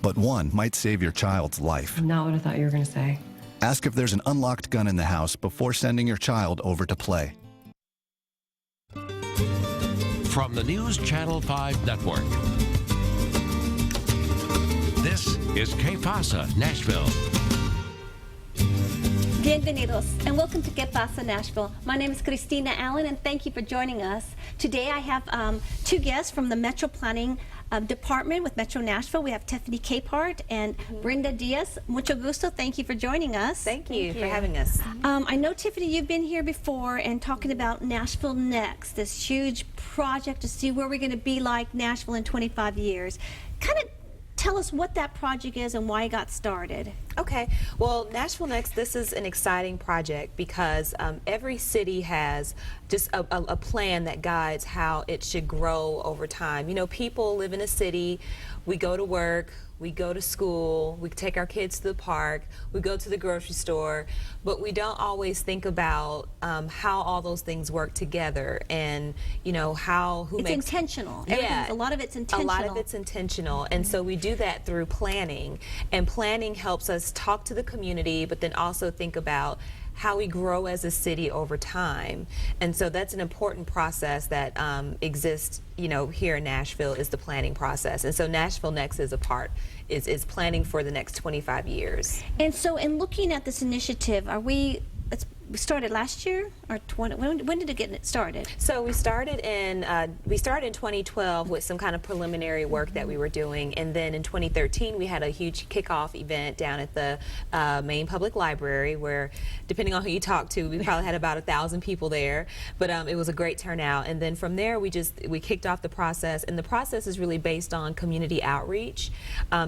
but one might save your child's life. Not what I thought you were going to say. Ask if there's an unlocked gun in the house before sending your child over to play. From the News Channel 5 Network, this is Que Pasa Nashville. Bienvenidos and welcome to Que Pasa Nashville. My name is Cristina Allen and thank you for joining us. Today I have two guests from the Metro Planning Department with Metro Nashville. We have Tifinie Capehart and Brenda Diaz. Mucho gusto. Thank you for joining us. Thank you for having us. I know, Tifinie, you've been here before and talking about Nashville Next, this huge project to see where we're going to be like Nashville in 25 years. Kind of tell us what that project is and why it got started. Okay, well, Nashville Next, this is an exciting project because every city has just a plan that guides how it should grow over time. You know, people live in a city, we go to work, we go to school, we take our kids to the park, we go to the grocery store, but we don't always think about how all those things work together and, you know, who it's makes... intentional. Yeah. A lot of it's intentional. A lot of it's intentional, and so we do that through planning, and planning helps us talk to the community, but then also think about how we grow as a city over time. And so that's an important process that exists, you know, here in Nashville, is the planning process. And so Nashville Next is is planning for the next 25 years. And so in looking at this initiative, we started last year or when did it get started? So we started in 2012 with some kind of preliminary work that we were doing, and then in 2013 we had a huge kickoff event down at the main public library where, depending on who you talk to, we probably had about 1,000 people there, but it was a great turnout. And then from there we kicked off the process, and the process is really based on community outreach,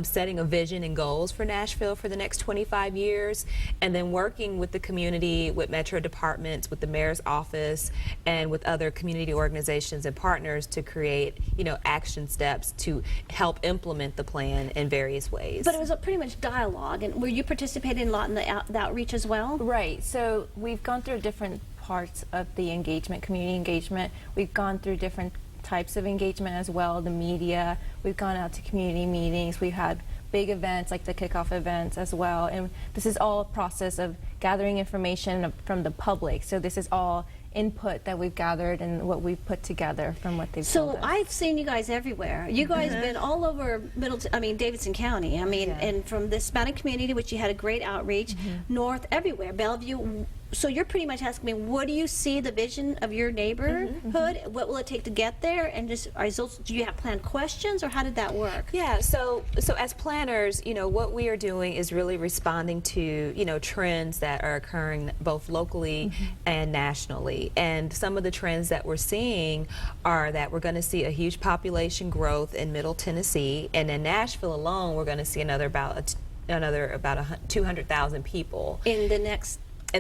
setting a vision and goals for Nashville for the next 25 years, and then working with the community, with Metro departments, with the mayor's office, and with other community organizations and partners to create, you know, action steps to help implement the plan in various ways. But it was pretty much dialogue, and were you participating a lot in the outreach as well? Right, so we've gone through different parts of the engagement, community engagement. We've gone through different types of engagement as well, the media. We've gone out to community meetings. We've had big events like the kickoff events as well, and this is all a process of gathering information from the public. So this is all input that we've gathered and what we've put together from what they've told us. So I've seen you guys everywhere. You guys been all over Davidson County. I mean, and from the Hispanic community, which you had a great outreach, north, everywhere, Bellevue. So you're pretty much asking me, what do you see the vision of your neighborhood? What will it take to get there? And just, do you have planned questions, or how did that work? Yeah, so as planners, you know, what we are doing is really responding to, you know, trends that are occurring both locally and nationally. And some of the trends that we're seeing are that we're going to see a huge population growth in Middle Tennessee, and in Nashville alone, we're going to see another about 200,000 people In the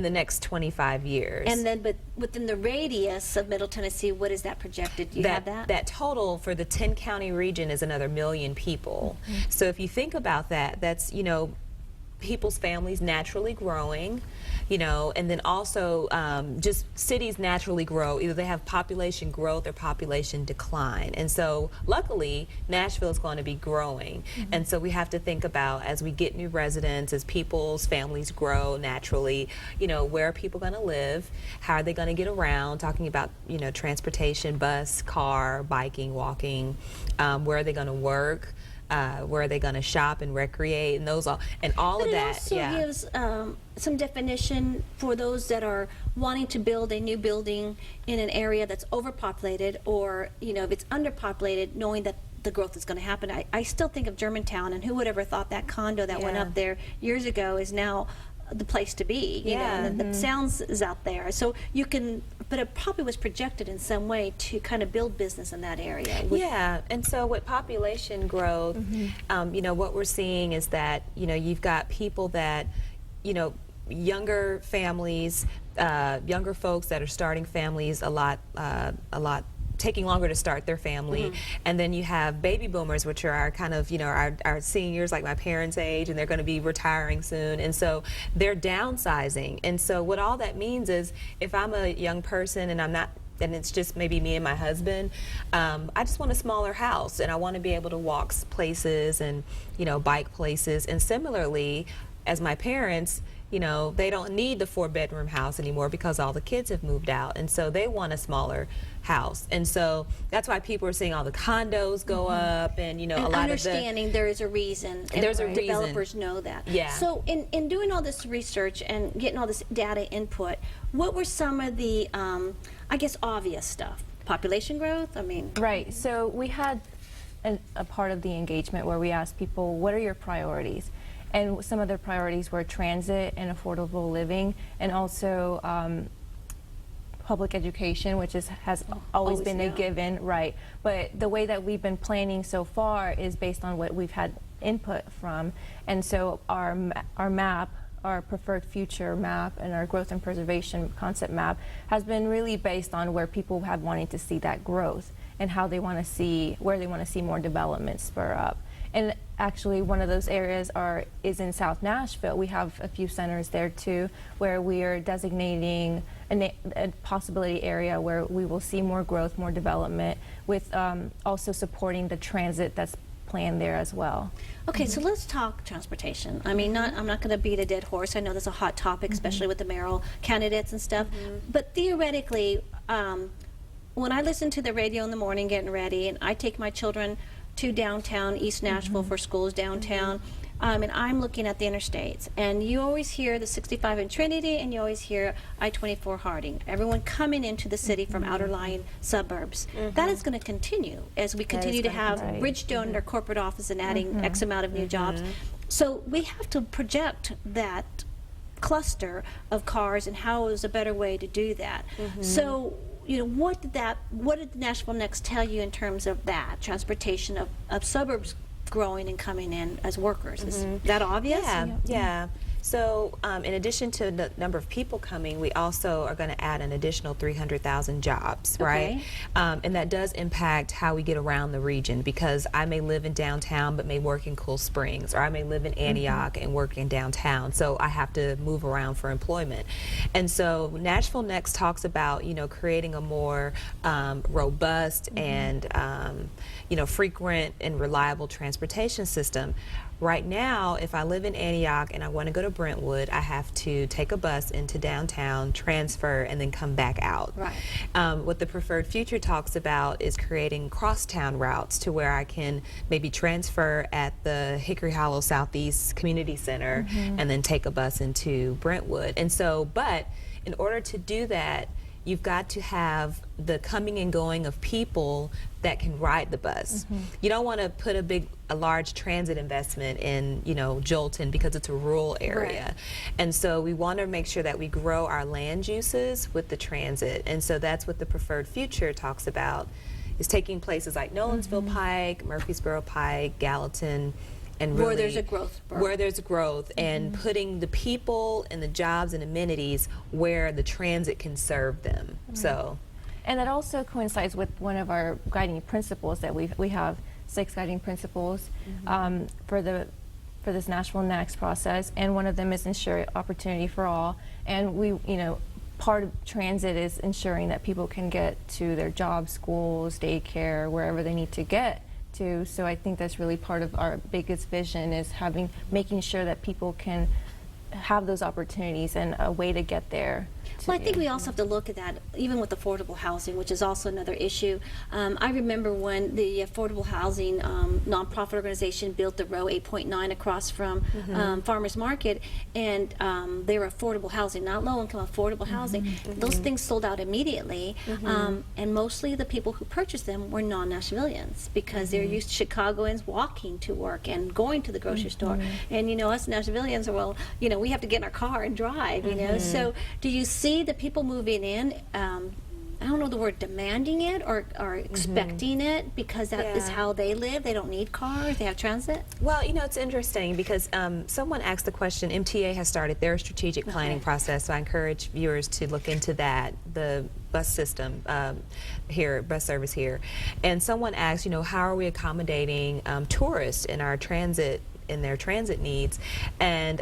next 25 years. And then, but within the radius of Middle Tennessee, what is that projected? Do you have that? That total for the 10-county region is another 1 million people. So if you think about that, that's, you know, people's families naturally growing, you know, and then also just cities naturally grow. Either they have population growth or population decline. And so luckily, Nashville is going to be growing. And so we have to think about, as we get new residents, as people's families grow naturally, you know, where are people going to live? How are they going to get around? Talking about, you know, transportation, bus, car, biking, walking, where are they going to work? Where are they going to shop and recreate, and all of that. It also gives some definition for those that are wanting to build a new building in an area that's overpopulated, or, you know, if it's underpopulated, knowing that the growth is going to happen. I still think of Germantown, and who would ever thought that condo that went up there years ago is now the place to be, you know, and the sounds is out there. So you can, but it probably was projected in some way to kind of build business in that area. Yeah, and so with population growth, you know, what we're seeing is that, you know, you've got people that, you know, younger families, younger folks that are starting families a lot taking longer to start their family. And then you have baby boomers, which are our kind of, you know, our seniors, like my parents' age, and they're going to be retiring soon. And so they're downsizing. And so what all that means is, if I'm a young person and I'm not and it's just maybe me and my husband, I just want a smaller house, and I want to be able to walk places and, you know, bike places. And similarly, as my parents, you know, they don't need the 4-bedroom house anymore because all the kids have moved out, and so they want a smaller house. And so that's why people are seeing all the condos go up, and, you know, And a lot understanding there is a reason. And There's a reason. developers know that. Yeah. So in doing all this research and getting all this data input, what were some of the, I guess, obvious stuff? Population growth? I mean. Right. So we had a part of the engagement where we asked people, what are your priorities? And some of their priorities were transit and affordable living, and also public education, which has always been a given, right? But the way that we've been planning so far is based on what we've had input from, and so our map, our preferred future map, and our growth and preservation concept map has been really based on where people have wanted to see that growth and how they want to see, where they want to see more development spur up. And actually, one of those areas is in South Nashville. We have a few centers there too, where we are designating a possibility area where we will see more growth, more development, with also supporting the transit that's planned there as well. Okay, so let's talk transportation. I mean, I'm not going to beat a dead horse. I know that's a hot topic, especially with the mayoral candidates and stuff. But theoretically, when I listen to the radio in the morning getting ready, and I take my children to downtown East Nashville for schools downtown, and I'm looking at the interstates, and you always hear the 65 in Trinity, and you always hear I-24 Harding, everyone coming into the city from outer-lying suburbs. That is going to continue as we continue to have Bridgestone in their corporate office and adding X amount of new jobs. So we have to project that cluster of cars, and how is a better way to do that. So, you know, what did Nashville Next tell you in terms of that transportation of suburbs growing and coming in as workers? Is that obvious? Yeah. So in addition to the number of people coming, we also are going to add an additional 300,000 jobs, right? And that does impact how we get around the region, because I may live in downtown but may work in Cool Springs, or I may live in Antioch and work in downtown, so I have to move around for employment. And so Nashville Next talks about, you know, creating a more robust and you know, frequent and reliable transportation system. Right now, if I live in Antioch and I want to go to Brentwood, I have to take a bus into downtown, transfer, and then come back out. What the Preferred Future talks about is creating crosstown routes to where I can maybe transfer at the Hickory Hollow Southeast Community Center and then take a bus into Brentwood. And so, but in order to do that, you've got to have the coming and going of people that can ride the bus. You don't want to put a large transit investment in, you know, Jolton, because it's a rural area. And so we want to make sure that we grow our land uses with the transit. And so that's what the Preferred Future talks about, is taking places like Nolensville Pike, Murfreesboro Pike, Gallatin, and really where there's a growth spur. Where there's growth, and putting the people and the jobs and amenities where the transit can serve them. So, and that also coincides with one of our guiding principles that we have 6 guiding principles for this Nashville Next process, and one of them is ensure opportunity for all. And we, you know, part of transit is ensuring that people can get to their jobs, schools, daycare, wherever they need to get to. So I think that's really part of our biggest vision, is making sure that people can have those opportunities and a way to get there. Well, I think we also have to look at that, even with affordable housing, which is also another issue. I remember when the affordable housing nonprofit organization built the row 8.9 across from Farmers Market, and they were affordable housing, not low-income, affordable housing. Those things sold out immediately, and mostly the people who purchased them were non-Nashvillians, because they're used to Chicagoans walking to work and going to the grocery store. And, you know, us Nashvillians are, well, you know, we have to get in our car and drive, you know. So do you see the people moving in, I don't know the word demanding it or expecting it, because that is how they live? They don't need cars, they have transit? Well, you know, it's interesting because someone asked the question, MTA has started their strategic planning process, so I encourage viewers to look into that, the bus system here, bus service here. And someone asked, you know, how are we accommodating tourists in our transit, in their transit needs? And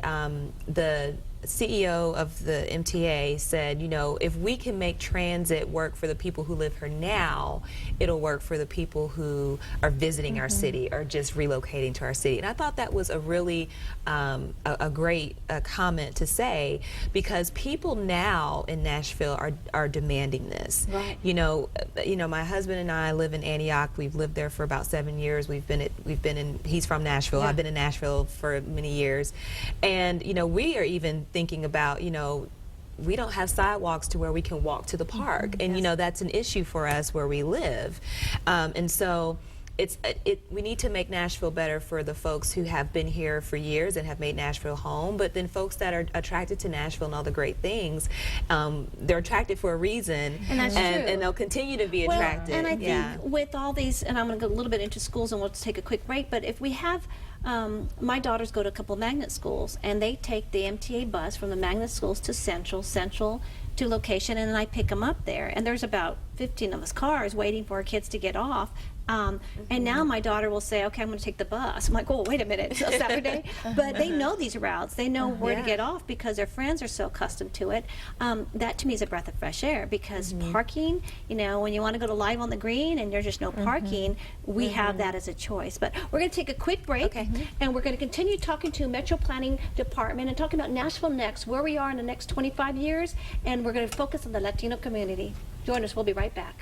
the CEO of the MTA said, you know, if we can make transit work for the people who live here now, it'll work for the people who are visiting our city or just relocating to our city. And I thought that was a really a great comment to say, because people now in Nashville are demanding this. Right. You know, my husband and I live in Antioch. We've lived there for about 7 years. We've been in. He's from Nashville. Yeah. I've been in Nashville for many years, and you know, we are even thinking about, you know, we don't have sidewalks to where we can walk to the park, and you know, that's an issue for us where we live, and so we need to make Nashville better for the folks who have been here for years and have made Nashville home, but then folks that are attracted to Nashville and all the great things, they're attracted for a reason, And that's true. and they'll continue to be attracted. And I think with all these, and I'm going to go a little bit into schools, and we'll take a quick break, but if we have, my daughters go to a couple of magnet schools, and they take the MTA bus from the magnet schools to Central to location, and then I pick them up there. And there's about 15 of us cars waiting for our kids to get off. And now my daughter will say, okay, I'm going to take the bus. I'm like, oh, wait a minute, it's a Saturday. But they know these routes. They know where to get off because their friends are so accustomed to it. That to me is a breath of fresh air, because parking, you know, when you want to go to Live on the Green and there's just no parking, we have that as a choice. But we're going to take a quick break, and we're going to continue talking to Metro Planning Department and talking about Nashville Next, where we are in the next 25 years, and we're going to focus on the Latino community. Join us. We'll be right back.